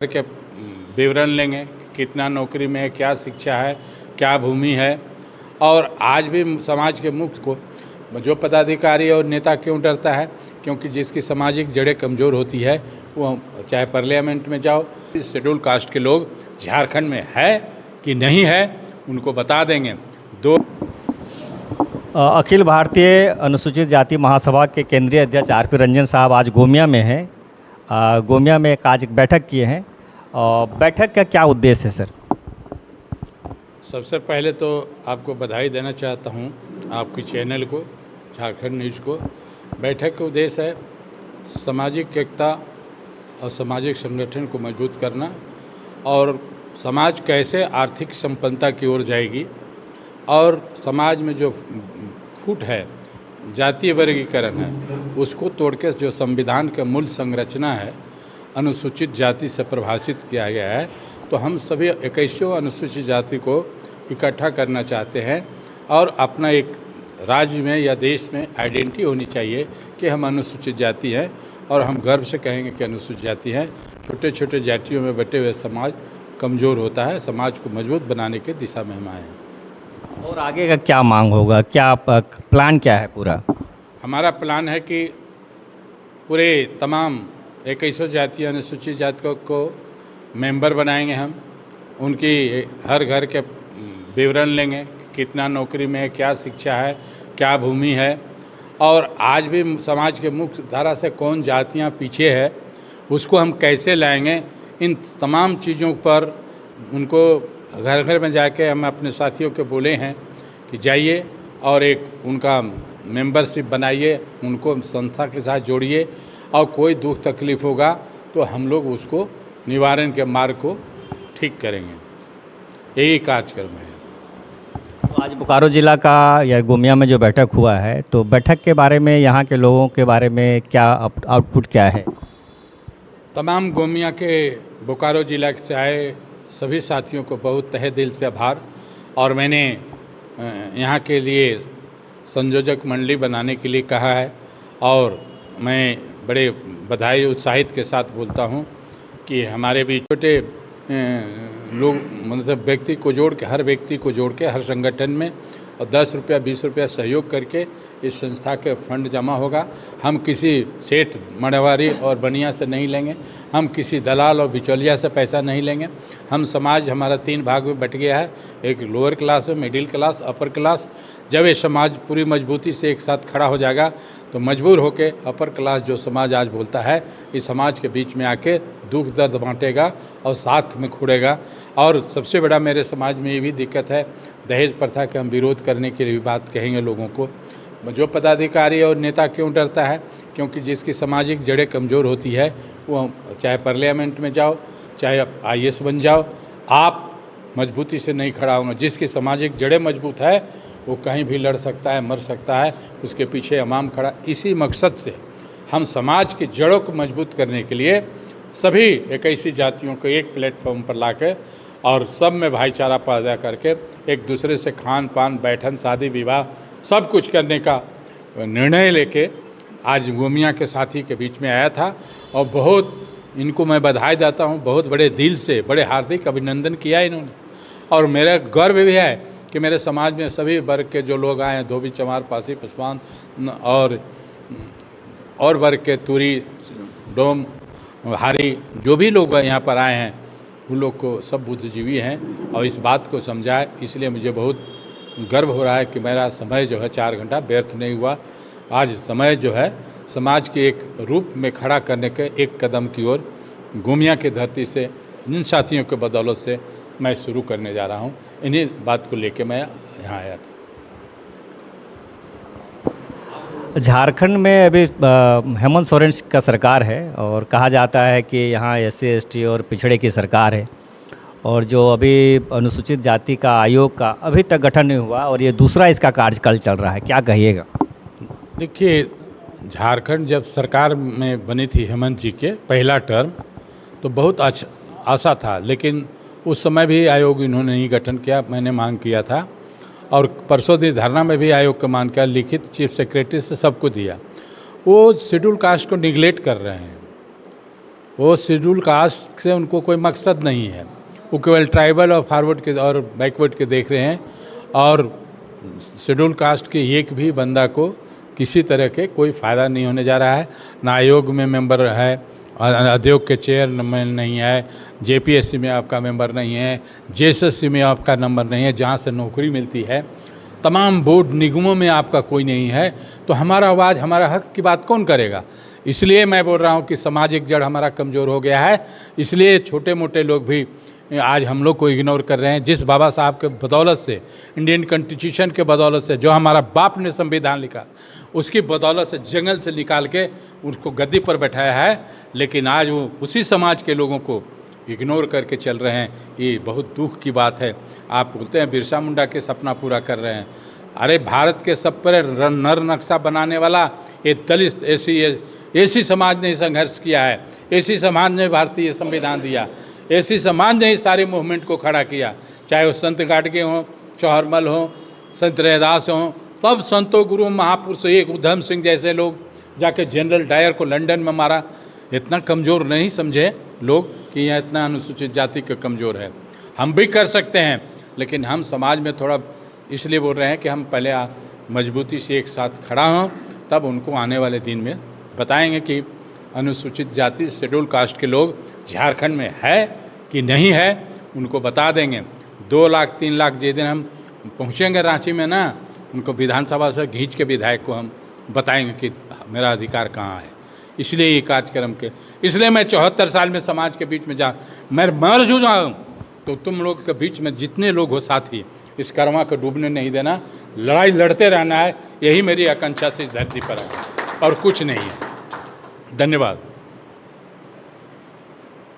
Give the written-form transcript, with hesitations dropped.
के विवरण लेंगे, कितना नौकरी में है, क्या शिक्षा है, क्या भूमि है। और आज भी समाज के मुख्य को जो पदाधिकारी और नेता क्यों डरता है, क्योंकि जिसकी सामाजिक जड़ें कमज़ोर होती है वो चाहे पार्लियामेंट में जाओ, शेड्यूल कास्ट के लोग झारखंड में है कि नहीं है उनको बता देंगे। अखिल भारतीय अनुसूचित जाति महासभा के केंद्रीय अध्यक्ष आर पी रंजन साहब आज गोमिया में हैं। गोमिया में आज एक बैठक किए हैं। बैठक का क्या उद्देश्य है सर? सबसे पहले तो आपको बधाई देना चाहता हूं, आपकी चैनल को, झारखंड न्यूज़ को। बैठक का उद्देश्य है सामाजिक एकता और सामाजिक संगठन को मजबूत करना और समाज कैसे आर्थिक संपन्नता की ओर जाएगी और समाज में जो फूट है, जातीय वर्गीकरण है, उसको तोड़ के जो संविधान का मूल संरचना है अनुसूचित जाति से परिभाषित किया गया है, तो हम सभी 21 अनुसूचित जाति को इकट्ठा करना चाहते हैं और अपना एक राज्य में या देश में आइडेंटिटी होनी चाहिए कि हम अनुसूचित जाति हैं और हम गर्व से कहेंगे कि अनुसूचित जाति हैं। छोटे छोटे जातियों में बटे हुए समाज कमज़ोर होता है, समाज को मजबूत बनाने की दिशा में हम आए हैं। और आगे का क्या मांग होगा, क्या प्लान क्या है पूरा? हमारा प्लान है कि पूरे तमाम 21 जातीय अनुसूचित जातियों को मेंबर बनाएंगे हम, उनकी हर घर के विवरण लेंगे, कितना नौकरी में है, क्या शिक्षा है, क्या भूमि है। और आज भी समाज के मुख्य धारा से कौन जातियां पीछे है उसको हम कैसे लाएंगे, इन तमाम चीज़ों पर उनको घर घर में जाके हम अपने साथियों के बोले हैं कि जाइए और एक उनका मेंबरशिप बनाइए, उनको संस्था के साथ जोड़िए और कोई दुख तकलीफ़ होगा तो हम लोग उसको निवारण के मार्ग को ठीक करेंगे। यही कार्यक्रम है। तो आज बोकारो जिला का या गोमिया में जो बैठक हुआ है, तो बैठक के बारे में, यहाँ के लोगों के बारे में क्या आउटपुट क्या है? तमाम गोमिया के बोकारो जिला से आए सभी साथियों को बहुत तहे दिल से आभार। और मैंने यहाँ के लिए संयोजक मंडली बनाने के लिए कहा है और मैं बड़े बधाई उत्साहित के साथ बोलता हूँ कि हमारे भी छोटे लोग, मतलब व्यक्ति को जोड़ के, हर व्यक्ति को जोड़ के हर संगठन में और 10 रुपया 20 रुपया सहयोग करके इस संस्था के फंड जमा होगा। हम किसी सेठ, मड़वारी और बनिया से नहीं लेंगे, हम किसी दलाल और बिचौलिया से पैसा नहीं लेंगे। हम समाज, हमारा 3 भाग में बट गया है, एक लोअर क्लास है, मिडिल क्लास, अपर क्लास। जब ये समाज पूरी मजबूती से एक साथ खड़ा हो जाएगा तो मजबूर होके अपर क्लास जो समाज आज बोलता है, इस समाज के बीच में आके दुख दर्द बांटेगा और साथ में खुड़ेगा। और सबसे बड़ा मेरे समाज में ये भी दिक्कत है, दहेज प्रथा के हम विरोध करने के लिए भी बात कहेंगे लोगों को। जो पदाधिकारी और नेता क्यों डरता है, क्योंकि जिसकी सामाजिक जड़ें कमज़ोर होती है वो चाहे पार्लियामेंट में जाओ, चाहे IAS बन जाओ, आप मजबूती से नहीं खड़ा होंगे। जिसकी सामाजिक जड़ें मजबूत है वो कहीं भी लड़ सकता है, मर सकता है, उसके पीछे इमाम खड़ा। इसी मकसद से हम समाज की जड़ों को मजबूत करने के लिए सभी 21 जातियों को एक प्लेटफॉर्म पर लाकर और सब में भाईचारा पैदा करके एक दूसरे से खान पान, बैठन, शादी विवाह सब कुछ करने का निर्णय लेके आज गोमिया के साथी के बीच में आया था। और बहुत इनको मैं बधाई देता हूँ, बहुत बड़े दिल से, बड़े हार्दिक अभिनंदन किया इन्होंने। और मेरा गर्व भी है कि मेरे समाज में सभी वर्ग के जो लोग आए हैं, धोबी, चमार, पासी, पासवान और वर्ग के, तुरी, डोम, हारी, जो भी लोग यहाँ पर आए हैं उन लोग को सब बुद्धिजीवी हैं और इस बात को समझाए। इसलिए मुझे बहुत गर्व हो रहा है कि मेरा समय जो है 4 घंटा व्यर्थ नहीं हुआ। आज समय जो है समाज के एक रूप में खड़ा करने के एक कदम की ओर गोमिया की धरती से इन साथियों के बदौलत से मैं शुरू करने जा रहा हूँ। इन्हीं बात को लेके मैं यहाँ आया था। झारखंड में अभी हेमंत सोरेन का सरकार है और कहा जाता है कि यहाँ SC ST और पिछड़े की सरकार है, और जो अभी अनुसूचित जाति का आयोग का अभी तक गठन नहीं हुआ और ये दूसरा इसका कार्यकाल चल रहा है, क्या कहिएगा? देखिए, झारखंड जब सरकार में बनी थी हेमंत जी के पहला टर्म, तो बहुत आशा था, लेकिन उस समय भी आयोग इन्होंने नहीं गठन किया। मैंने मांग किया था और परसों दिन धरना में भी आयोग का मांग किया, लिखित चीफ सेक्रेटरी से सबको दिया। वो शेड्यूल कास्ट को निगलेक्ट कर रहे हैं। वो शेड्यूल कास्ट से उनको कोई मकसद नहीं है, वो केवल ट्राइबल और फॉरवर्ड के और बैकवर्ड के देख रहे हैं। और शेड्यूल कास्ट के एक भी बंदा को किसी तरह के कोई फ़ायदा नहीं होने जा रहा है। ना आयोग में मेंबर है, आयोग के चेयरमैन नहीं है, जेपीएससी में आपका मेंबर नहीं है, जेएसएससी में आपका नंबर नहीं है, जहाँ से नौकरी मिलती है, तमाम बोर्ड निगमों में आपका कोई नहीं है, तो हमारा आवाज़, हमारा हक की बात कौन करेगा? इसलिए मैं बोल रहा हूँ कि सामाजिक जड़ हमारा कमज़ोर हो गया है। इसलिए छोटे मोटे लोग भी आज हम लोग को इग्नोर कर रहे हैं। जिस बाबा साहब के बदौलत से, इंडियन कॉन्स्टिट्यूशन के बदौलत से, जो हमारा बाप ने संविधान लिखा, उसकी बदौलत से जंगल से निकाल के उसको गद्दी पर बैठाया है, लेकिन आज वो उसी समाज के लोगों को इग्नोर करके चल रहे हैं। ये बहुत दुख की बात है। आप बोलते हैं बिरसा मुंडा के सपना पूरा कर रहे हैं। अरे भारत के सब पर नर नक्शा बनाने वाला ये दलित एसी समाज ने संघर्ष किया है। एसी समाज ने भारतीय संविधान दिया, एसी समाज ने इस सारे मूवमेंट को खड़ा किया। चाहे वो संत गाडगे हों, चौहरमल हों, संत रैदास हों, सब संतों गुरु महापुरुष, एक उधम सिंह जैसे लोग जाके जनरल डायर को लंदन में मारा। इतना कमज़ोर नहीं समझे लोग कि यह इतना अनुसूचित जाति का कमज़ोर है। हम भी कर सकते हैं, लेकिन हम समाज में थोड़ा इसलिए बोल रहे हैं कि हम पहले मजबूती से एक साथ खड़ा हों, तब उनको आने वाले दिन में बताएंगे कि अनुसूचित जाति शेड्यूल कास्ट के लोग झारखंड में है कि नहीं है, उनको बता देंगे। 2 लाख 3 लाख जिस दिन हम पहुँचेंगे रांची में ना, उनको विधानसभा से खींच के विधायक को हम बताएंगे कि मेरा अधिकार कहाँ है। इसलिए ये कार्यक्रम के, इसलिए मैं 74 साल में समाज के बीच में मैं मर जाऊँ तो तुम लोग के बीच में जितने लोग हो साथी, इस कर्मा को डूबने नहीं देना, लड़ाई लड़ते रहना है। यही मेरी आकांक्षा से इस धरती पर है और कुछ नहीं है। धन्यवाद।